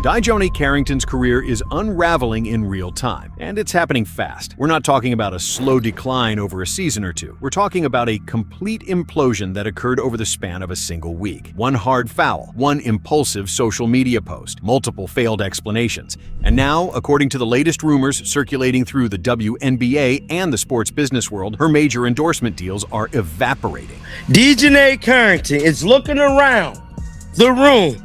Dijonai Carrington's career is unraveling in real time, and it's happening fast. We're not talking about a slow decline over a season or two. We're talking about a complete implosion that occurred over the span of a single week. One hard foul, one impulsive social media post, multiple failed explanations. And now, according to the latest rumors circulating through the WNBA and the sports business world, her major endorsement deals are evaporating. Dijonai Carrington is looking around the room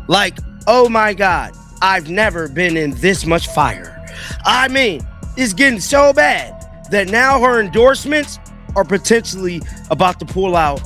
like, oh my God, I've never been in this much fire. I mean, it's getting so bad that now her endorsements are potentially about to pull out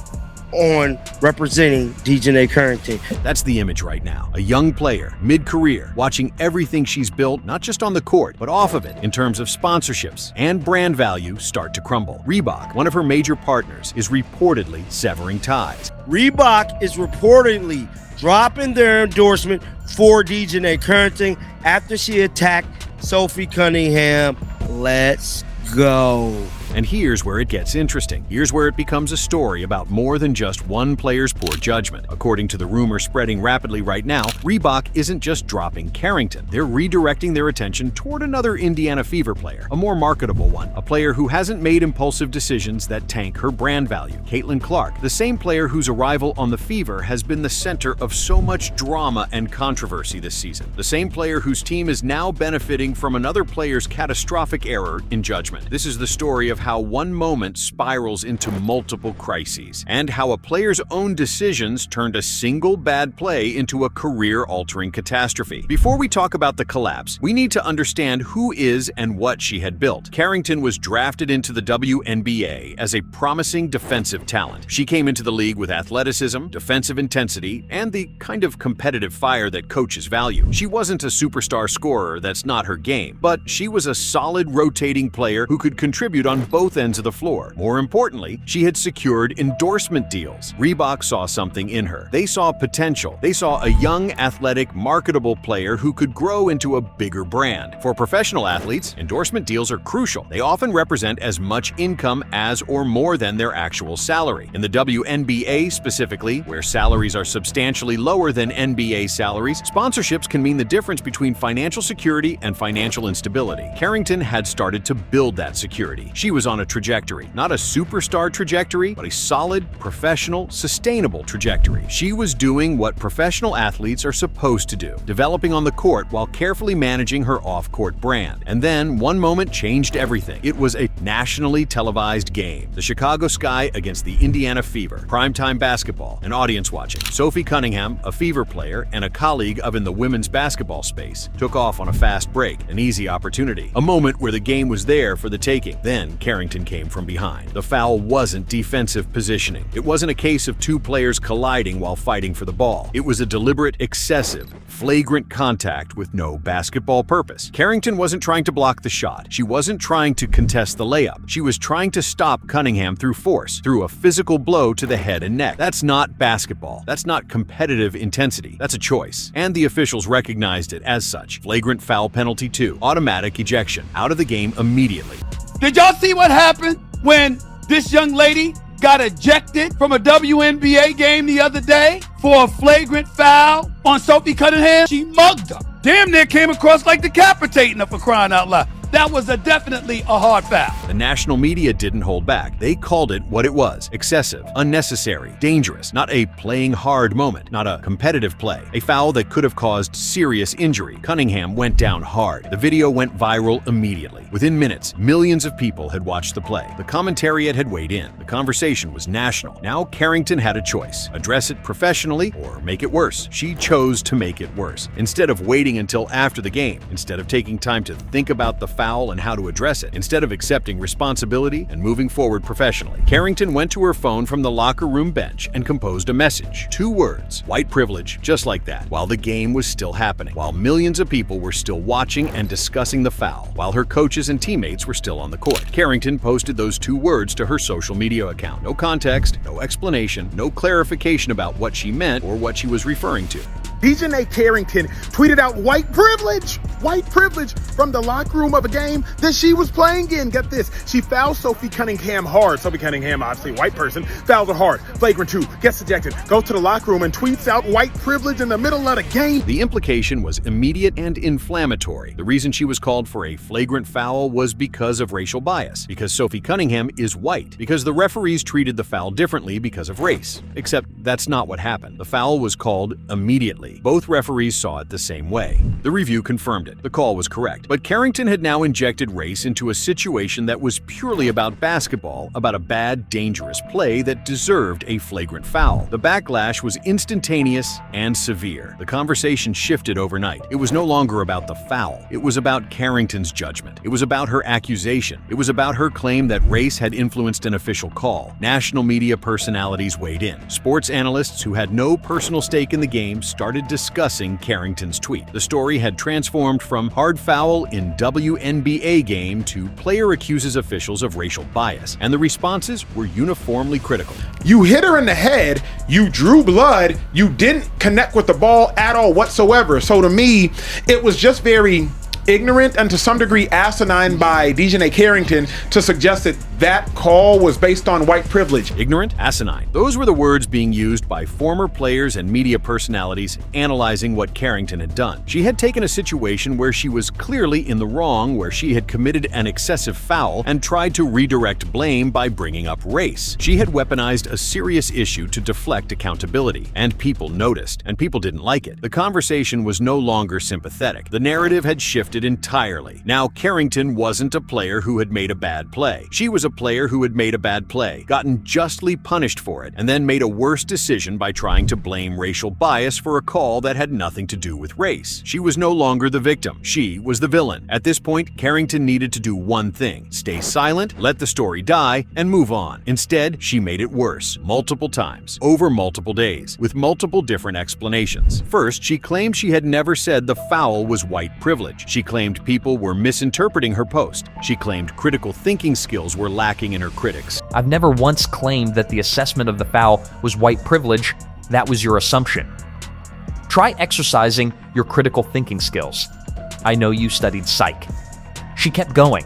on representing Dijonai Carrington. That's the image right now. A young player, mid-career, watching everything she's built, not just on the court, but off of it, in terms of sponsorships and brand value, start to crumble. Reebok, one of her major partners, is reportedly severing ties. Reebok is reportedly dropping their endorsement for Dijonai Carrington after she attacked Sophie Cunningham. Let's go. And here's where it gets interesting. Here's where it becomes a story about more than just one player's poor judgment. According to the rumor spreading rapidly right now, Reebok isn't just dropping Carrington. They're redirecting their attention toward another Indiana Fever player, a more marketable one, a player who hasn't made impulsive decisions that tank her brand value. Caitlin Clark, the same player whose arrival on the Fever has been the center of so much drama and controversy this season. The same player whose team is now benefiting from another player's catastrophic error in judgment. This is the story of how one moment spirals into multiple crises, and how a player's own decisions turned a single bad play into a career-altering catastrophe. Before we talk about the collapse, we need to understand who is and what she had built. Carrington was drafted into the WNBA as a promising defensive talent. She came into the league with athleticism, defensive intensity, and the kind of competitive fire that coaches value. She wasn't a superstar scorer, that's not her game, but she was a solid rotating player who could contribute on both ends of the floor. More importantly, she had secured endorsement deals. Reebok saw something in her. They saw potential. They saw a young, athletic, marketable player who could grow into a bigger brand. For professional athletes, endorsement deals are crucial. They often represent as much income as or more than their actual salary. In the WNBA specifically, where salaries are substantially lower than NBA salaries, sponsorships can mean the difference between financial security and financial instability. Carrington had started to build that security. She was on a trajectory, not a superstar trajectory, but a solid, professional, sustainable trajectory. She was doing what professional athletes are supposed to do, developing on the court while carefully managing her off-court brand. And then one moment changed everything. It was a nationally televised game. The Chicago Sky against the Indiana Fever. Primetime basketball and audience watching. Sophie Cunningham, a Fever player and a colleague of in the women's basketball space, took off on a fast break, an easy opportunity. A moment where the game was there for the taking. Then Carrington came from behind. The foul wasn't defensive positioning. It wasn't a case of two players colliding while fighting for the ball. It was a deliberate, excessive, flagrant contact with no basketball purpose. Carrington wasn't trying to block the shot. She wasn't trying to contest the layup. She was trying to stop Cunningham through force, through a physical blow to the head and neck. That's not basketball. That's not competitive intensity. That's a choice. And the officials recognized it as such. Flagrant foul penalty 2. Automatic ejection. Out of the game immediately. Did y'all see what happened when this young lady got ejected from a WNBA game the other day for a flagrant foul on Sophie Cunningham? She mugged her. Damn near came across like decapitating her, for crying out loud. That was definitely a hard foul. The national media didn't hold back. They called it what it was: excessive, unnecessary, dangerous, not a playing hard moment, not a competitive play, a foul that could have caused serious injury. Cunningham went down hard. The video went viral immediately. Within minutes, millions of people had watched the play. The commentariat had weighed in. The conversation was national. Now Carrington had a choice: address it professionally or make it worse. She chose to make it worse. Instead of waiting until after the game, instead of taking time to think about the foul and how to address it, instead of accepting responsibility and moving forward professionally, Carrington went to her phone from the locker room bench and composed a message. 2 words: white privilege, just like that, while the game was still happening, while millions of people were still watching and discussing the foul, while her coaches and teammates were still on the court. Carrington posted those 2 words to her social media account. No context, no explanation, no clarification about what she meant or what she was referring to. Dijonai Carrington tweeted out white privilege white privilege from the locker room of a game that she was playing in. Get this, she fouls Sophie Cunningham hard. Sophie Cunningham, obviously a white person, fouls her hard. Flagrant 2, gets ejected, goes to the locker room and tweets out white privilege in the middle of the game. The implication was immediate and inflammatory. The reason she was called for a flagrant foul was because of racial bias, because Sophie Cunningham is white, because the referees treated the foul differently because of race. Except that's not what happened. The foul was called immediately. Both referees saw it the same way. The review confirmed it. The call was correct. But Carrington had now injected race into a situation that was purely about basketball, about a bad, dangerous play that deserved a flagrant foul. The backlash was instantaneous and severe. The conversation shifted overnight. It was no longer about the foul. It was about Carrington's judgment. It was about her accusation. It was about her claim that race had influenced an official call. National media personalities weighed in. Sports analysts who had no personal stake in the game started discussing Carrington's tweet. The story had transformed from hard foul in WNBA game to player accuses officials of racial bias, and the responses were uniformly critical. You hit her in the head, you drew blood, you didn't connect with the ball at all whatsoever. So to me, it was just very ignorant and to some degree asinine by Dijonai Carrington to suggest that that call was based on white privilege. Ignorant, asinine. Those were the words being used by former players and media personalities analyzing what Carrington had done. She had taken a situation where she was clearly in the wrong, where she had committed an excessive foul and tried to redirect blame by bringing up race. She had weaponized a serious issue to deflect accountability, and people noticed, and people didn't like it. The conversation was no longer sympathetic. The narrative had shifted entirely. Now Carrington wasn't a player who had made a bad play. She was a player who had made a bad play, gotten justly punished for it, and then made a worse decision by trying to blame racial bias for a call that had nothing to do with race. She was no longer the victim. She was the villain. At this point, Carrington needed to do one thing: stay silent, let the story die, and move on. Instead, she made it worse, multiple times, over multiple days, with multiple different explanations. First, she claimed she had never said the foul was white privilege. She claimed people were misinterpreting her post. She claimed critical thinking skills were lacking in her critics. I've never once claimed that the assessment of the foul was white privilege. That was your assumption. Try exercising your critical thinking skills. I know you studied psych. She kept going,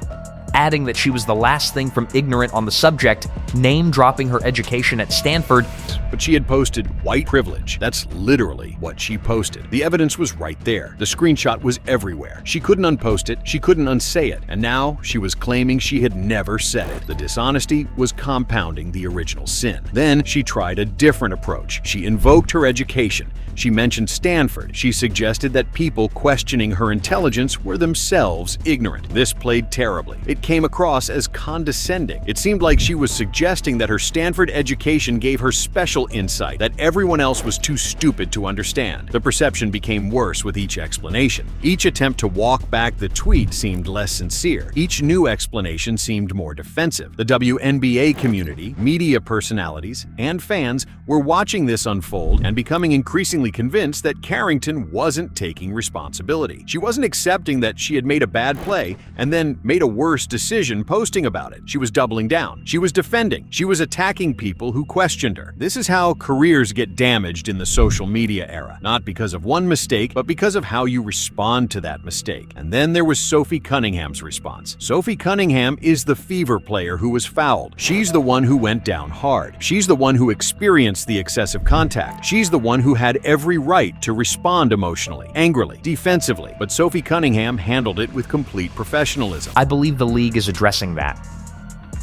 adding that she was the last thing from ignorant on the subject, name-dropping her education at Stanford. But she had posted white privilege. That's literally what she posted. The evidence was right there. The screenshot was everywhere. She couldn't unpost it, she couldn't unsay it, and now she was claiming she had never said it. The dishonesty was compounding the original sin. Then she tried a different approach. She invoked her education. She mentioned Stanford. She suggested that people questioning her intelligence were themselves ignorant. This played terribly. It came across as condescending. It seemed like she was suggesting that her Stanford education gave her special insight that everyone else was too stupid to understand. The perception became worse with each explanation. Each attempt to walk back the tweet seemed less sincere. Each new explanation seemed more defensive. The WNBA community, media personalities, and fans were watching this unfold and becoming increasingly convinced that Carrington wasn't taking responsibility. She wasn't accepting that she had made a bad play and then made a worse decision posting about it. She was doubling down. She was defending. She was attacking people who questioned her. This is how careers get damaged in the social media era. Not because of one mistake, but because of how you respond to that mistake. And then there was Sophie Cunningham's response. Sophie Cunningham is the fever player who was fouled. She's the one who went down hard. She's the one who experienced the excessive contact. She's the one who had every right to respond emotionally, angrily, defensively. But Sophie Cunningham handled it with complete professionalism. I believe the league is addressing that.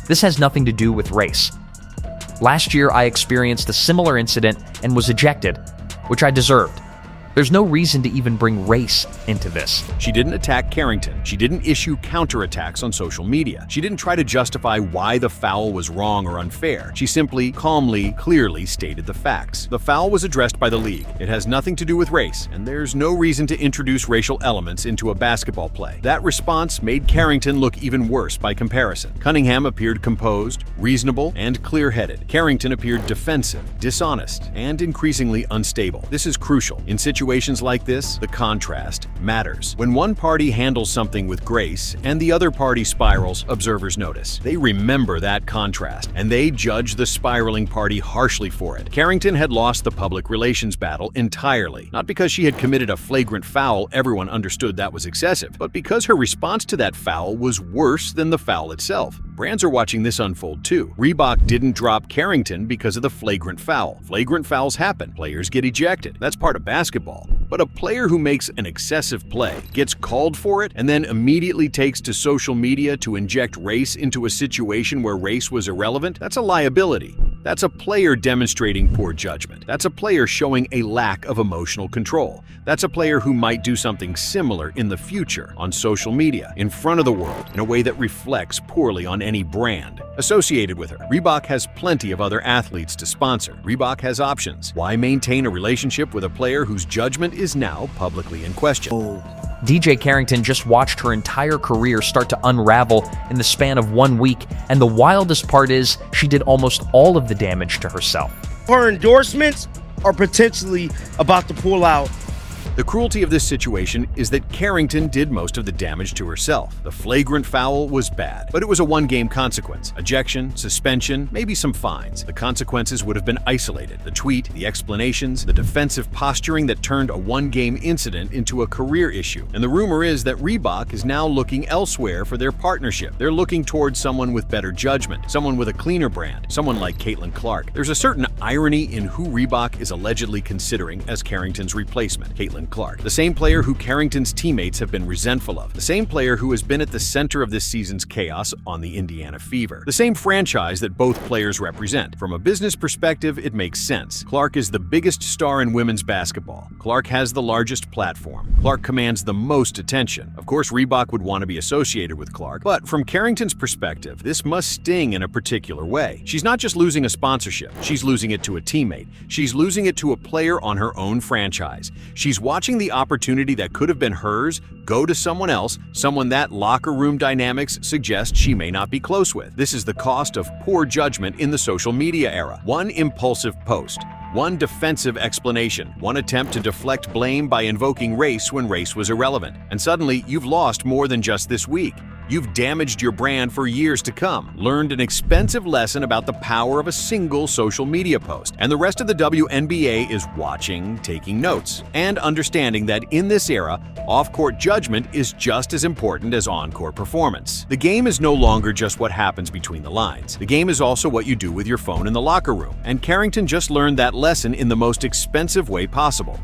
This has nothing to do with race. Last year, I experienced a similar incident and was ejected, which I deserved. There's no reason to even bring race into this. She didn't attack Carrington. She didn't issue counterattacks on social media. She didn't try to justify why the foul was wrong or unfair. She simply, calmly, clearly stated the facts. The foul was addressed by the league. It has nothing to do with race, and there's no reason to introduce racial elements into a basketball play. That response made Carrington look even worse by comparison. Cunningham appeared composed, reasonable, and clear-headed. Carrington appeared defensive, dishonest, and increasingly unstable. This is crucial. In situations situations like this, the contrast matters. When one party handles something with grace and the other party spirals, observers notice. They remember that contrast, and they judge the spiraling party harshly for it. Carrington had lost the public relations battle entirely. Not because she had committed a flagrant foul, everyone understood that was excessive, but because her response to that foul was worse than the foul itself. Brands are watching this unfold too. Reebok didn't drop Carrington because of the flagrant foul. Flagrant fouls happen. Players get ejected. That's part of basketball. But a player who makes an excessive play, gets called for it, and then immediately takes to social media to inject race into a situation where race was irrelevant, that's a liability. That's a player demonstrating poor judgment. That's a player showing a lack of emotional control. That's a player who might do something similar in the future on social media, in front of the world, in a way that reflects poorly on any brand associated with her. Reebok has plenty of other athletes to sponsor. Reebok has options. Why maintain a relationship with a player whose judgment is now publicly in question? DJ Carrington just watched her entire career start to unravel in the span of 1 week, and the wildest part is she did almost all of the damage to herself. Her endorsements are potentially about to pull out. The cruelty of this situation is that Carrington did most of the damage to herself. The flagrant foul was bad, but it was a one-game consequence. Ejection, suspension, maybe some fines. The consequences would have been isolated. The tweet, the explanations, the defensive posturing that turned a one-game incident into a career issue. And the rumor is that Reebok is now looking elsewhere for their partnership. They're looking towards someone with better judgment, someone with a cleaner brand, someone like Caitlin Clark. There's a certain irony in who Reebok is allegedly considering as Carrington's replacement, Caitlin Clark, the same player who Carrington's teammates have been resentful of, the same player who has been at the center of this season's chaos on the Indiana Fever, the same franchise that both players represent. From a business perspective, it makes sense. Clark is the biggest star in women's basketball. Clark has the largest platform. Clark commands the most attention. Of course, Reebok would want to be associated with Clark, but from Carrington's perspective, this must sting in a particular way. She's not just losing a sponsorship, she's losing it to a teammate. She's losing it to a player on her own franchise. She's watching the opportunity that could have been hers go to someone else, someone that locker room dynamics suggest she may not be close with. This is the cost of poor judgment in the social media era. One impulsive post, one defensive explanation, one attempt to deflect blame by invoking race when race was irrelevant. And suddenly, you've lost more than just this week. You've damaged your brand for years to come, learned an expensive lesson about the power of a single social media post, and the rest of the WNBA is watching, taking notes, and understanding that in this era, off-court judgment is just as important as on-court performance. The game is no longer just what happens between the lines. The game is also what you do with your phone in the locker room, and Carrington just learned that lesson in the most expensive way possible.